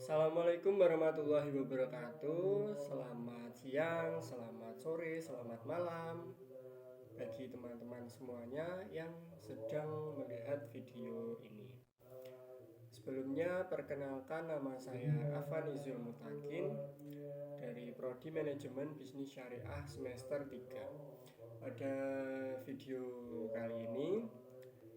Assalamualaikum warahmatullahi wabarakatuh. Selamat siang, selamat sore, selamat malam bagi teman-teman semuanya yang sedang melihat video ini. Sebelumnya perkenalkan, nama saya Afan Izul Mutakin dari Prodi Manajemen Bisnis Syariah semester 3. Pada video kali ini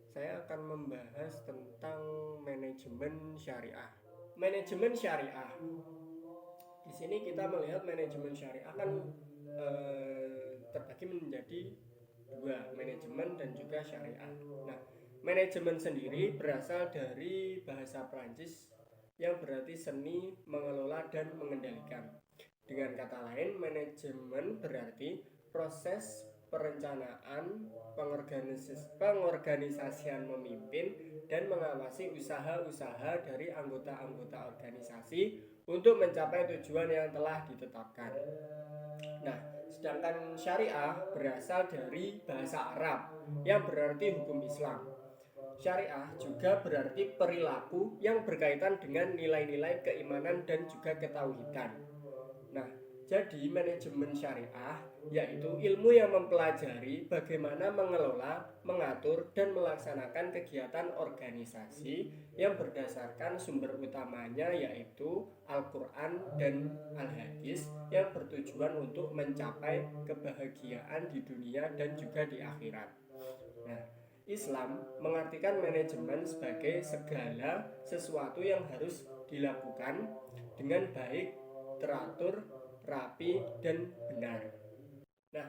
saya akan membahas tentang manajemen syariah. Manajemen syariah. Di sini kita melihat manajemen syariah kan terbagi menjadi dua, manajemen dan juga syariah. Nah, manajemen sendiri berasal dari bahasa Prancis yang berarti seni mengelola dan mengendalikan. Dengan kata lain, manajemen berarti proses perencanaan, pengorganisasian, memimpin dan mengawasi usaha-usaha dari anggota-anggota organisasi untuk mencapai tujuan yang telah ditetapkan. Nah, sedangkan syariah berasal dari bahasa Arab yang berarti hukum Islam. Syariah juga berarti perilaku yang berkaitan dengan nilai-nilai keimanan dan juga ketauhidan. Nah, jadi manajemen syariah yaitu ilmu yang mempelajari bagaimana mengelola, mengatur, dan melaksanakan kegiatan organisasi yang berdasarkan sumber utamanya yaitu Al-Quran dan Al-Hadis yang bertujuan untuk mencapai kebahagiaan di dunia dan juga di akhirat. Nah, Islam mengartikan manajemen sebagai segala sesuatu yang harus dilakukan dengan baik, teratur, rapi, dan benar. Nah,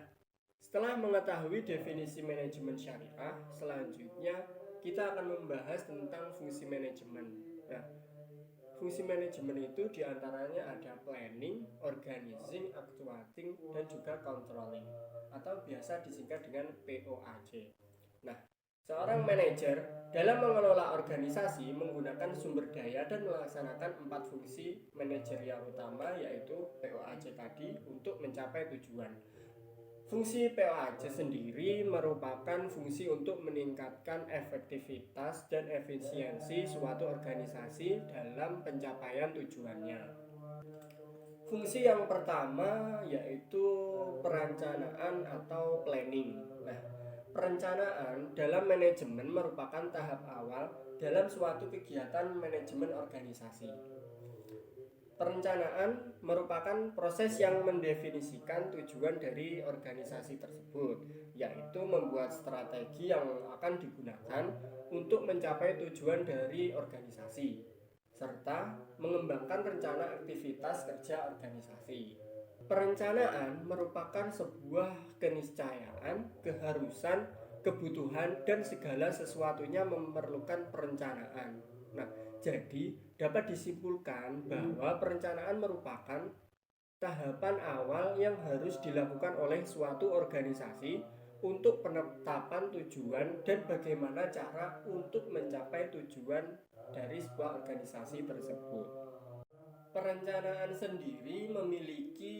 setelah mengetahui definisi manajemen syariah, selanjutnya kita akan membahas tentang fungsi manajemen. Nah, fungsi manajemen itu diantaranya ada planning, organizing, actuating, dan juga controlling, atau biasa disingkat dengan POAC. Nah, seorang manajer dalam mengelola organisasi menggunakan sumber daya dan melaksanakan 4 fungsi manajerial utama yaitu POAC tadi untuk mencapai tujuan. Fungsi POAC sendiri merupakan fungsi untuk meningkatkan efektivitas dan efisiensi suatu organisasi dalam pencapaian tujuannya. Fungsi yang pertama yaitu perencanaan atau planning. Nah, perencanaan dalam manajemen merupakan tahap awal dalam suatu kegiatan manajemen organisasi. Perencanaan merupakan proses yang mendefinisikan tujuan dari organisasi tersebut, yaitu membuat strategi yang akan digunakan untuk mencapai tujuan dari organisasi, serta mengembangkan rencana aktivitas kerja organisasi. Perencanaan merupakan sebuah keniscayaan, keharusan, kebutuhan, dan segala sesuatunya memerlukan perencanaan. Nah, jadi dapat disimpulkan bahwa perencanaan merupakan tahapan awal yang harus dilakukan oleh suatu organisasi untuk penetapan tujuan dan bagaimana cara untuk mencapai tujuan dari sebuah organisasi tersebut. Perencanaan sendiri memiliki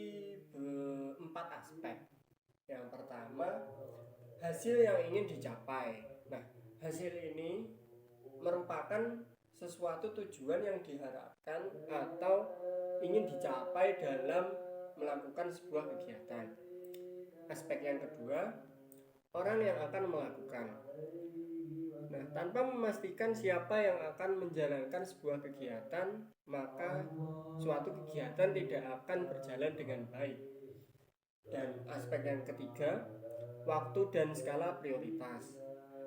4 aspek. Yang pertama, hasil yang ingin dicapai. Nah, hasil ini merupakan sesuatu tujuan yang diharapkan atau ingin dicapai dalam melakukan sebuah kegiatan. Aspek yang kedua, orang yang akan melakukan. Nah, tanpa memastikan siapa yang akan menjalankan sebuah kegiatan, maka suatu kegiatan tidak akan berjalan dengan baik. Dan aspek yang ketiga, waktu dan skala prioritas.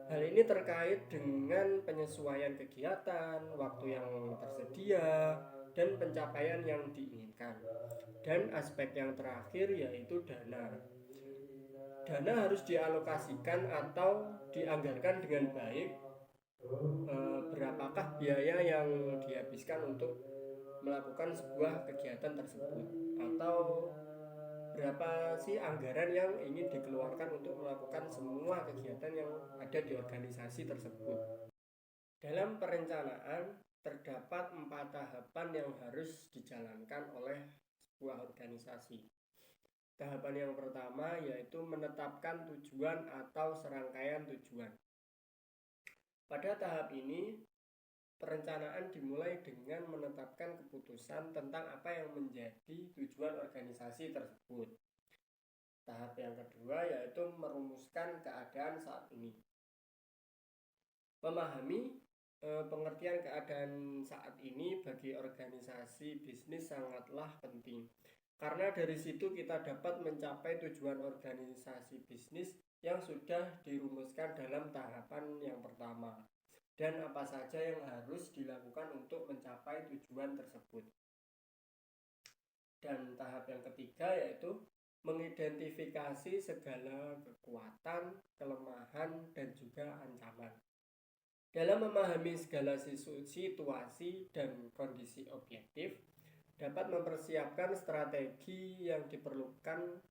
Hal ini terkait dengan penyesuaian kegiatan, waktu yang tersedia, dan pencapaian yang diinginkan. Dan aspek yang terakhir yaitu dana. Dana harus dialokasikan atau dianggarkan dengan baik. Berapakah biaya yang dihabiskan untuk melakukan sebuah kegiatan tersebut, atau berapa sih anggaran yang ingin dikeluarkan untuk melakukan semua kegiatan yang ada di organisasi tersebut. Dalam perencanaan terdapat 4 tahapan yang harus dijalankan oleh sebuah organisasi. Tahapan yang pertama yaitu menetapkan tujuan atau serangkaian tujuan. Pada tahap ini perencanaan dimulai dengan menetapkan keputusan tentang apa yang menjadi tujuan organisasi tersebut. Tahap yang kedua yaitu merumuskan keadaan saat ini. Memahami pengertian keadaan saat ini bagi organisasi bisnis sangatlah penting. Karena dari situ kita dapat mencapai tujuan organisasi bisnis yang sudah dirumuskan dalam tahapan yang pertama. Dan apa saja yang harus dilakukan untuk mencapai tujuan tersebut. Dan tahap yang ketiga yaitu mengidentifikasi segala kekuatan, kelemahan, dan juga ancaman. Dalam memahami segala situasi dan kondisi objektif, dapat mempersiapkan strategi yang diperlukan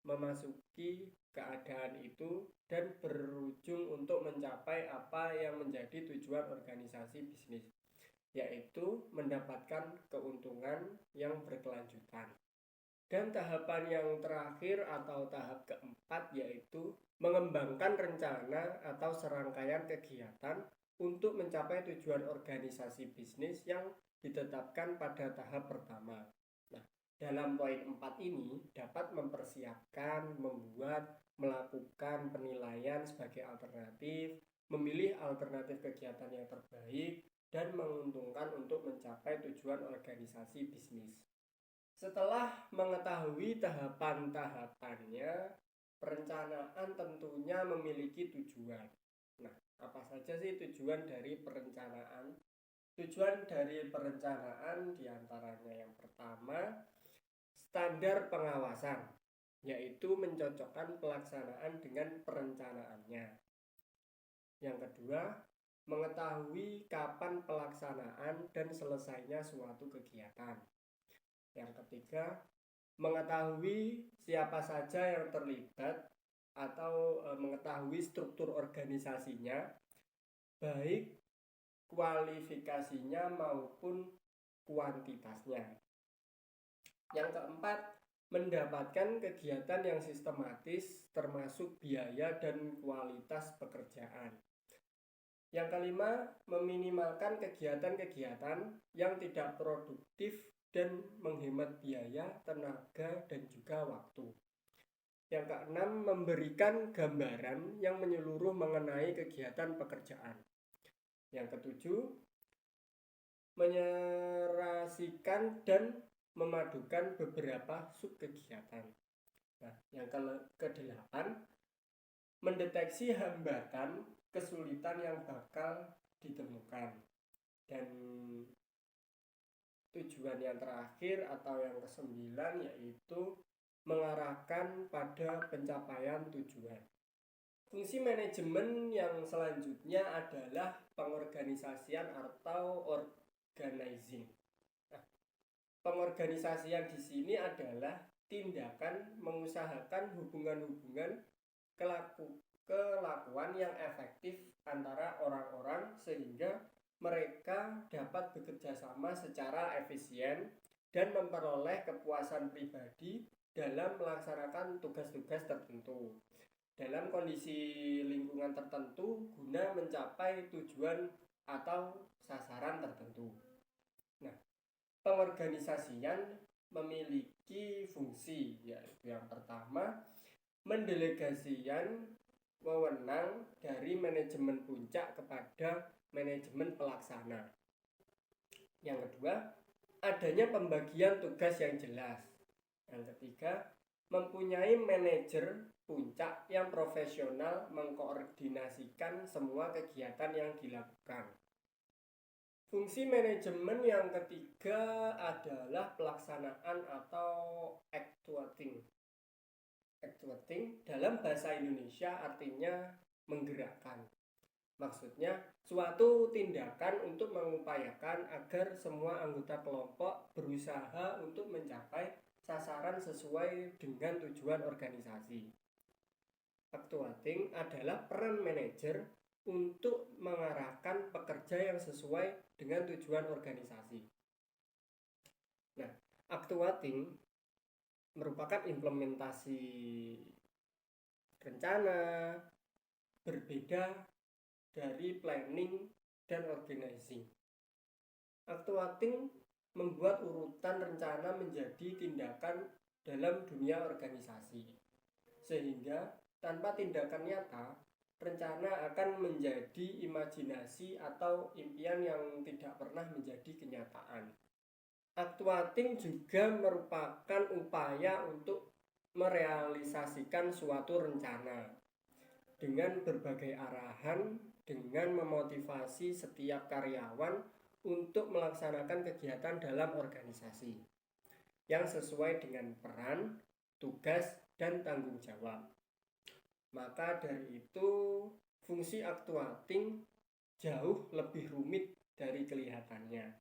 memasuki keadaan itu dan berujung untuk mencapai apa yang menjadi tujuan organisasi bisnis, yaitu mendapatkan keuntungan yang berkelanjutan. Dan tahapan yang terakhir atau tahap keempat yaitu mengembangkan rencana atau serangkaian kegiatan untuk mencapai tujuan organisasi bisnis yang ditetapkan pada tahap pertama. Nah, dalam poin 4 ini dapat mempersiapkan, membuat, melakukan penilaian sebagai alternatif, memilih alternatif kegiatan yang terbaik, dan menguntungkan untuk mencapai tujuan organisasi bisnis. Setelah mengetahui tahapan-tahapannya, perencanaan tentunya memiliki tujuan. Nah, apa saja sih tujuan dari perencanaan? Tujuan dari perencanaan diantaranya yang pertama, standar pengawasan, yaitu mencocokkan pelaksanaan dengan perencanaannya. Yang kedua, mengetahui kapan pelaksanaan dan selesainya suatu kegiatan. Yang ketiga, mengetahui siapa saja yang terlibat atau mengetahui struktur organisasinya, baik kualifikasinya maupun kuantitasnya. Yang keempat, mendapatkan kegiatan yang sistematis termasuk biaya dan kualitas pekerjaan. Yang kelima, meminimalkan kegiatan-kegiatan yang tidak produktif dan menghemat biaya, tenaga, dan juga waktu. Yang keenam, memberikan gambaran yang menyeluruh mengenai kegiatan pekerjaan. Yang ketujuh, menyerasikan dan memadukan beberapa subkegiatan. Nah, yang kedelapan, mendeteksi hambatan, kesulitan yang bakal ditemukan. Dan tujuan yang terakhir atau yang kesembilan yaitu mengarahkan pada pencapaian tujuan. Fungsi manajemen yang selanjutnya adalah pengorganisasian atau organizing. Nah, pengorganisasian di sini adalah tindakan mengusahakan hubungan-hubungan kelakuan yang efektif antara orang-orang sehingga mereka dapat bekerja sama secara efisien dan memperoleh kepuasan pribadi dalam melaksanakan tugas-tugas tertentu dalam kondisi lingkungan tertentu guna mencapai tujuan atau sasaran tertentu. Nah, pengorganisasian memiliki fungsi yaitu yang pertama, mendelegasikan wewenang dari manajemen puncak kepada manajemen pelaksana. Yang kedua, adanya pembagian tugas yang jelas. Yang ketiga, mempunyai manajer puncak yang profesional mengkoordinasikan semua kegiatan yang dilakukan. Fungsi manajemen yang ketiga adalah pelaksanaan atau actuating. Actuating dalam bahasa Indonesia artinya menggerakkan. Maksudnya suatu tindakan untuk mengupayakan agar semua anggota kelompok berusaha untuk mencapai sasaran sesuai dengan tujuan organisasi. Actuating adalah peran manajer untuk mengarahkan pekerja yang sesuai dengan tujuan organisasi. Nah, actuating merupakan implementasi rencana, berbeda dari planning dan organizing. Aktuating membuat urutan rencana menjadi tindakan dalam dunia organisasi, sehingga tanpa tindakan nyata, rencana akan menjadi imajinasi atau impian yang tidak pernah menjadi kenyataan. Aktuating juga merupakan upaya untuk merealisasikan suatu rencana dengan berbagai arahan, dengan memotivasi setiap karyawan untuk melaksanakan kegiatan dalam organisasi yang sesuai dengan peran, tugas, dan tanggung jawab. Maka dari itu, fungsi aktuating jauh lebih rumit dari kelihatannya,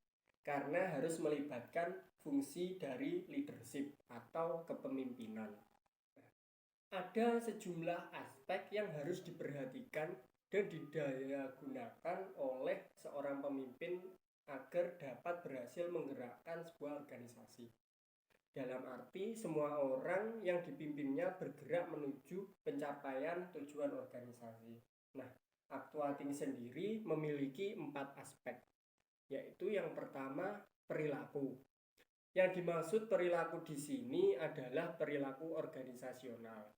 karena harus melibatkan fungsi dari leadership atau kepemimpinan. Ada sejumlah aspek yang harus diperhatikan dan didayagunakan oleh seorang pemimpin agar dapat berhasil menggerakkan sebuah organisasi. Dalam arti semua orang yang dipimpinnya bergerak menuju pencapaian tujuan organisasi. Nah, aktuating sendiri memiliki 4 aspek, yaitu yang pertama perilaku. Yang dimaksud perilaku di sini adalah perilaku organisasional.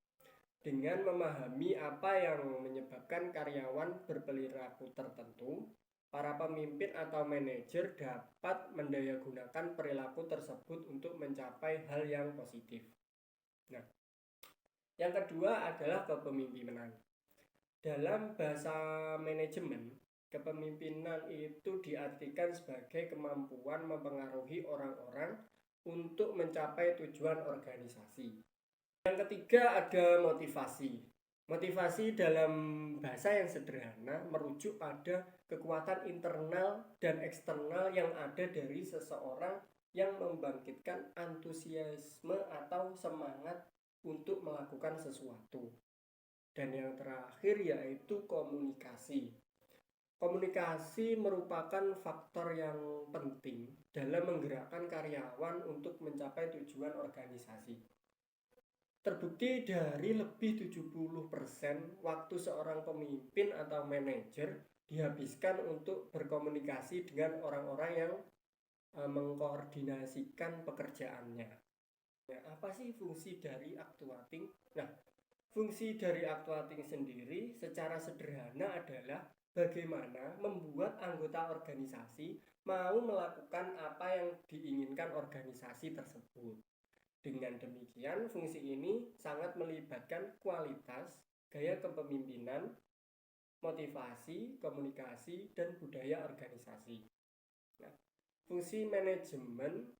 Dengan memahami apa yang menyebabkan karyawan berperilaku tertentu, para pemimpin atau manajer dapat mendayagunakan perilaku tersebut untuk mencapai hal yang positif. Nah, yang kedua adalah kepemimpinan. Dalam bahasa manajemen, kepemimpinan itu diartikan sebagai kemampuan mempengaruhi orang-orang untuk mencapai tujuan organisasi. Yang ketiga ada motivasi. Motivasi dalam bahasa yang sederhana merujuk pada kekuatan internal dan eksternal yang ada dari seseorang yang membangkitkan antusiasme atau semangat untuk melakukan sesuatu. Dan yang terakhir yaitu komunikasi. Komunikasi merupakan faktor yang penting dalam menggerakkan karyawan untuk mencapai tujuan organisasi. Terbukti dari lebih 70% waktu seorang pemimpin atau manajer dihabiskan untuk berkomunikasi dengan orang-orang yang mengkoordinasikan pekerjaannya. Nah, apa sih fungsi dari aktuating? Nah, fungsi dari aktuating sendiri secara sederhana adalah bagaimana membuat anggota organisasi mau melakukan apa yang diinginkan organisasi tersebut. Dengan demikian, fungsi ini sangat melibatkan kualitas, gaya kepemimpinan, motivasi, komunikasi, dan budaya organisasi. Nah, fungsi manajemen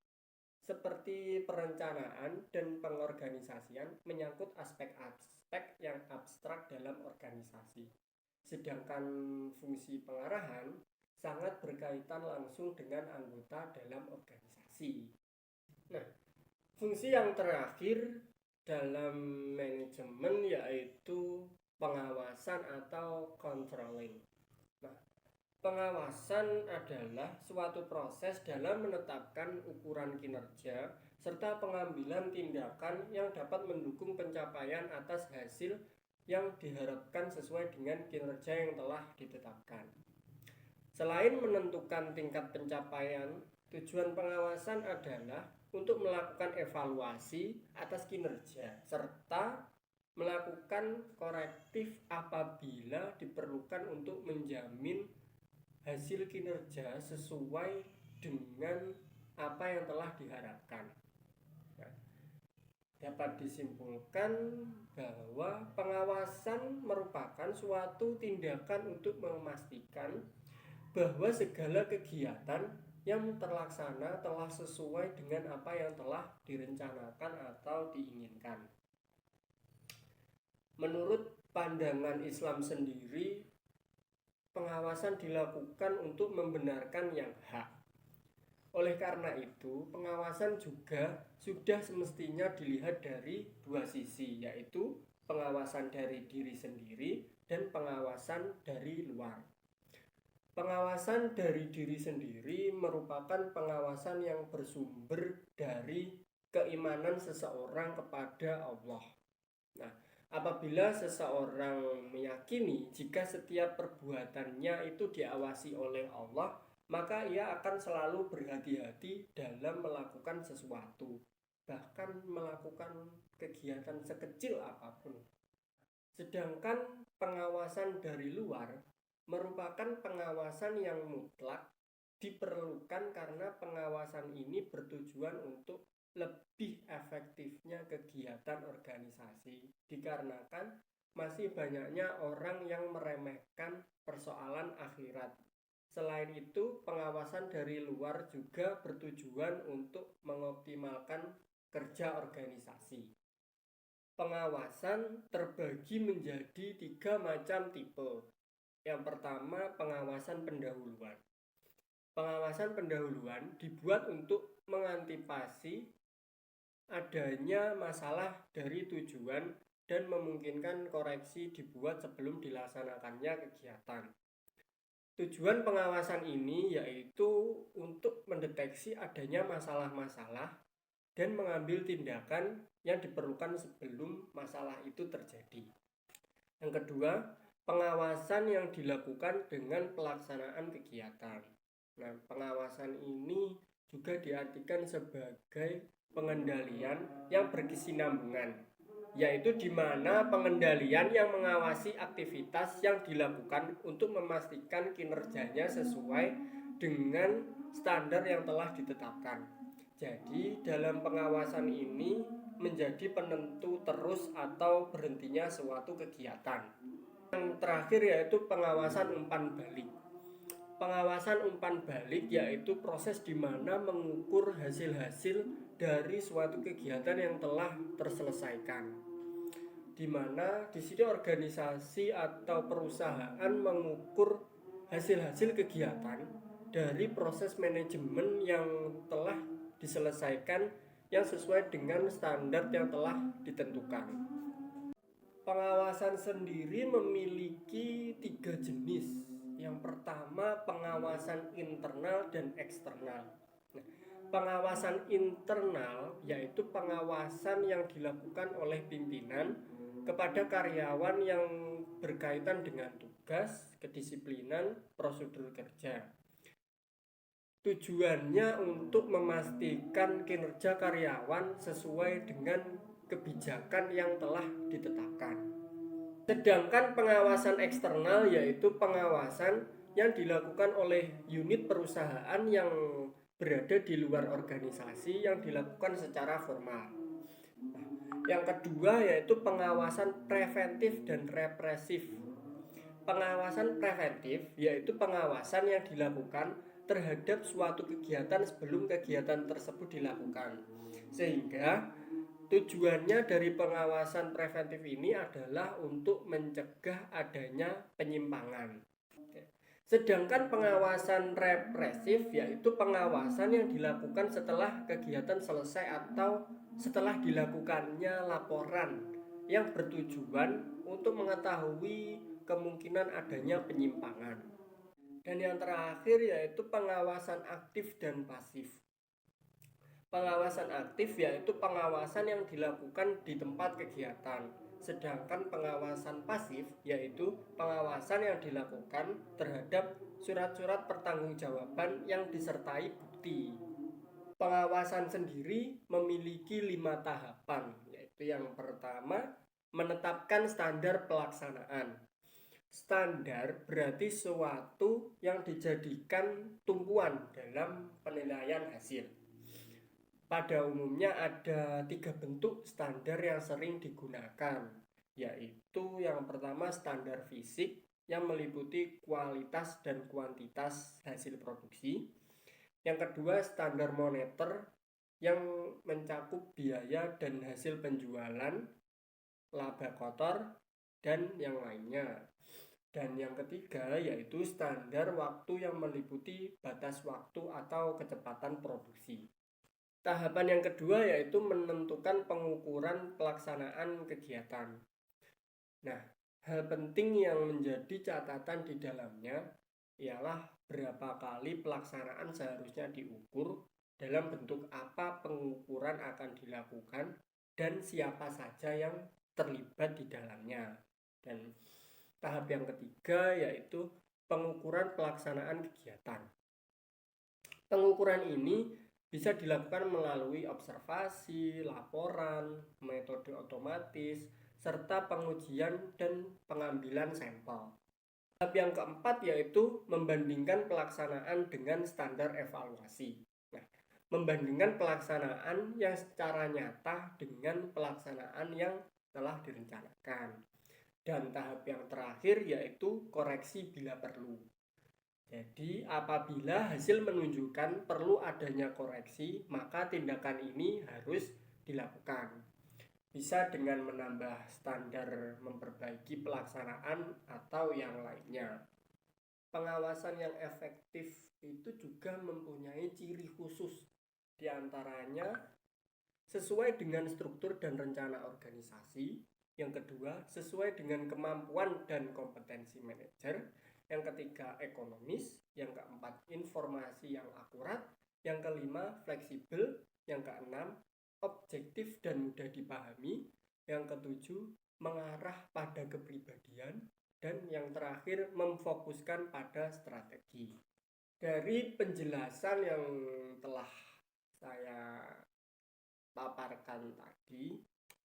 seperti perencanaan dan pengorganisasian menyangkut aspek-aspek yang abstrak dalam organisasi. Sedangkan fungsi pengarahan sangat berkaitan langsung dengan anggota dalam organisasi. Nah, fungsi yang terakhir dalam manajemen yaitu pengawasan atau controlling. Nah, pengawasan adalah suatu proses dalam menetapkan ukuran kinerja serta pengambilan tindakan yang dapat mendukung pencapaian atas hasil yang diharapkan sesuai dengan kinerja yang telah ditetapkan. Selain menentukan tingkat pencapaian, tujuan pengawasan adalah untuk melakukan evaluasi atas kinerja serta melakukan korektif apabila diperlukan untuk menjamin hasil kinerja sesuai dengan apa yang telah diharapkan. Nah, dapat disimpulkan bahwa pengawasan merupakan suatu tindakan untuk memastikan bahwa segala kegiatan yang terlaksana telah sesuai dengan apa yang telah direncanakan atau diinginkan. Menurut pandangan Islam sendiri, pengawasan dilakukan untuk membenarkan yang hak. Oleh karena itu, pengawasan juga sudah semestinya dilihat dari dua sisi, yaitu pengawasan dari diri sendiri dan pengawasan dari luar. Pengawasan dari diri sendiri merupakan pengawasan yang bersumber dari keimanan seseorang kepada Allah. Nah, apabila seseorang meyakini jika setiap perbuatannya itu diawasi oleh Allah, maka ia akan selalu berhati-hati dalam melakukan sesuatu, bahkan melakukan kegiatan sekecil apapun. Sedangkan pengawasan dari luar merupakan pengawasan yang mutlak diperlukan karena pengawasan ini bertujuan untuk lebih efektifnya kegiatan organisasi, dikarenakan masih banyaknya orang yang meremehkan persoalan akhirat. Selain itu, pengawasan dari luar juga bertujuan untuk mengoptimalkan kerja organisasi. Pengawasan terbagi menjadi 3 macam tipe. Yang pertama, pengawasan pendahuluan. Pengawasan pendahuluan dibuat untuk mengantisipasi adanya masalah dari tujuan dan memungkinkan koreksi dibuat sebelum dilaksanakannya kegiatan. Tujuan pengawasan ini yaitu untuk mendeteksi adanya masalah-masalah dan mengambil tindakan yang diperlukan sebelum masalah itu terjadi. Yang kedua, pengawasan yang dilakukan dengan pelaksanaan kegiatan. Nah, pengawasan ini juga diartikan sebagai pengendalian yang berkesinambungan, yaitu di mana pengendalian yang mengawasi aktivitas yang dilakukan untuk memastikan kinerjanya sesuai dengan standar yang telah ditetapkan. Jadi dalam pengawasan ini menjadi penentu terus atau berhentinya suatu kegiatan. Yang terakhir yaitu pengawasan umpan balik. Pengawasan umpan balik yaitu proses di mana mengukur hasil-hasil dari suatu kegiatan yang telah terselesaikan. Di mana di sini organisasi atau perusahaan mengukur hasil-hasil kegiatan dari proses manajemen yang telah diselesaikan yang sesuai dengan standar yang telah ditentukan. Pengawasan sendiri memiliki 3 jenis. Yang pertama, pengawasan internal dan eksternal. Nah, pengawasan internal yaitu pengawasan yang dilakukan oleh pimpinan kepada karyawan yang berkaitan dengan tugas, kedisiplinan, prosedur kerja. Tujuannya untuk memastikan kinerja karyawan sesuai dengan kebijakan yang telah ditetapkan. Sedangkan pengawasan eksternal yaitu pengawasan yang dilakukan oleh unit perusahaan yang berada di luar organisasi yang dilakukan secara formal. Yang kedua yaitu pengawasan preventif dan represif. Pengawasan preventif yaitu pengawasan yang dilakukan terhadap suatu kegiatan sebelum kegiatan tersebut dilakukan, sehingga tujuannya dari pengawasan preventif ini adalah untuk mencegah adanya penyimpangan. Sedangkan pengawasan represif yaitu pengawasan yang dilakukan setelah kegiatan selesai atau setelah dilakukannya laporan yang bertujuan untuk mengetahui kemungkinan adanya penyimpangan. Dan yang terakhir yaitu pengawasan aktif dan pasif. Pengawasan aktif yaitu pengawasan yang dilakukan di tempat kegiatan. Sedangkan pengawasan pasif yaitu pengawasan yang dilakukan terhadap surat-surat pertanggungjawaban yang disertai bukti. Pengawasan sendiri memiliki 5 tahapan, yaitu yang pertama, menetapkan standar pelaksanaan. Standar berarti sesuatu yang dijadikan tumpuan dalam penilaian hasil. Pada umumnya ada 3 bentuk standar yang sering digunakan, yaitu yang pertama standar fisik yang meliputi kualitas dan kuantitas hasil produksi. Yang kedua standar moneter yang mencakup biaya dan hasil penjualan, laba kotor, dan yang lainnya. Dan yang ketiga yaitu standar waktu yang meliputi batas waktu atau kecepatan produksi. Tahapan yang kedua yaitu menentukan pengukuran pelaksanaan kegiatan. Nah, hal penting yang menjadi catatan di dalamnya ialah berapa kali pelaksanaan seharusnya diukur, dalam bentuk apa pengukuran akan dilakukan, dan siapa saja yang terlibat di dalamnya. Dan tahap yang ketiga yaitu pengukuran pelaksanaan kegiatan. Pengukuran ini bisa dilakukan melalui observasi, laporan, metode otomatis, serta pengujian dan pengambilan sampel. Tahap yang keempat yaitu membandingkan pelaksanaan dengan standar evaluasi. Nah, membandingkan pelaksanaan yang secara nyata dengan pelaksanaan yang telah direncanakan. Dan tahap yang terakhir yaitu koreksi bila perlu. Jadi apabila hasil menunjukkan perlu adanya koreksi, maka tindakan ini harus dilakukan. Bisa dengan menambah standar, memperbaiki pelaksanaan, atau yang lainnya. Pengawasan yang efektif itu juga mempunyai ciri khusus, diantaranya sesuai dengan struktur dan rencana organisasi. Yang kedua, sesuai dengan kemampuan dan kompetensi manajer. Yang ketiga, ekonomis. Yang keempat, informasi yang akurat. Yang kelima, fleksibel. Yang keenam, objektif dan mudah dipahami. Yang ketujuh, mengarah pada kepribadian. Dan yang terakhir, memfokuskan pada strategi. Dari penjelasan yang telah saya paparkan tadi,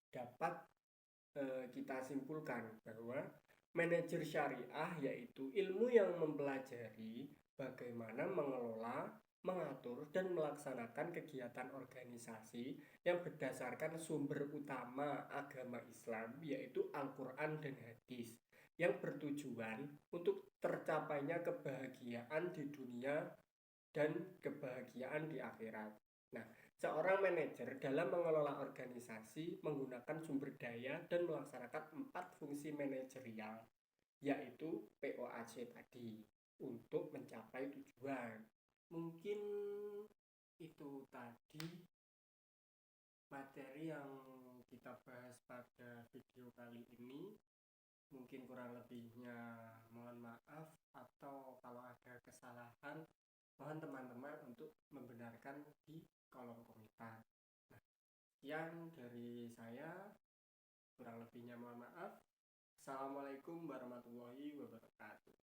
dapat kita simpulkan bahwa manajer syariah yaitu ilmu yang mempelajari bagaimana mengelola, mengatur, dan melaksanakan kegiatan organisasi yang berdasarkan sumber utama agama Islam yaitu Al-Quran dan Hadis, yang bertujuan untuk tercapainya kebahagiaan di dunia dan kebahagiaan di akhirat. Nah, seorang manajer dalam mengelola organisasi menggunakan sumber daya dan melaksanakan 4 fungsi manajerial, yaitu POAC tadi, untuk mencapai tujuan. Mungkin itu tadi materi yang kita bahas pada video kali ini. Mungkin kurang lebihnya mohon maaf, atau kalau ada kesalahan mohon teman-teman untuk membenarkan di kolom komentar. Nah, sekian dari saya, kurang lebihnya mohon maaf. Assalamualaikum warahmatullahi wabarakatuh.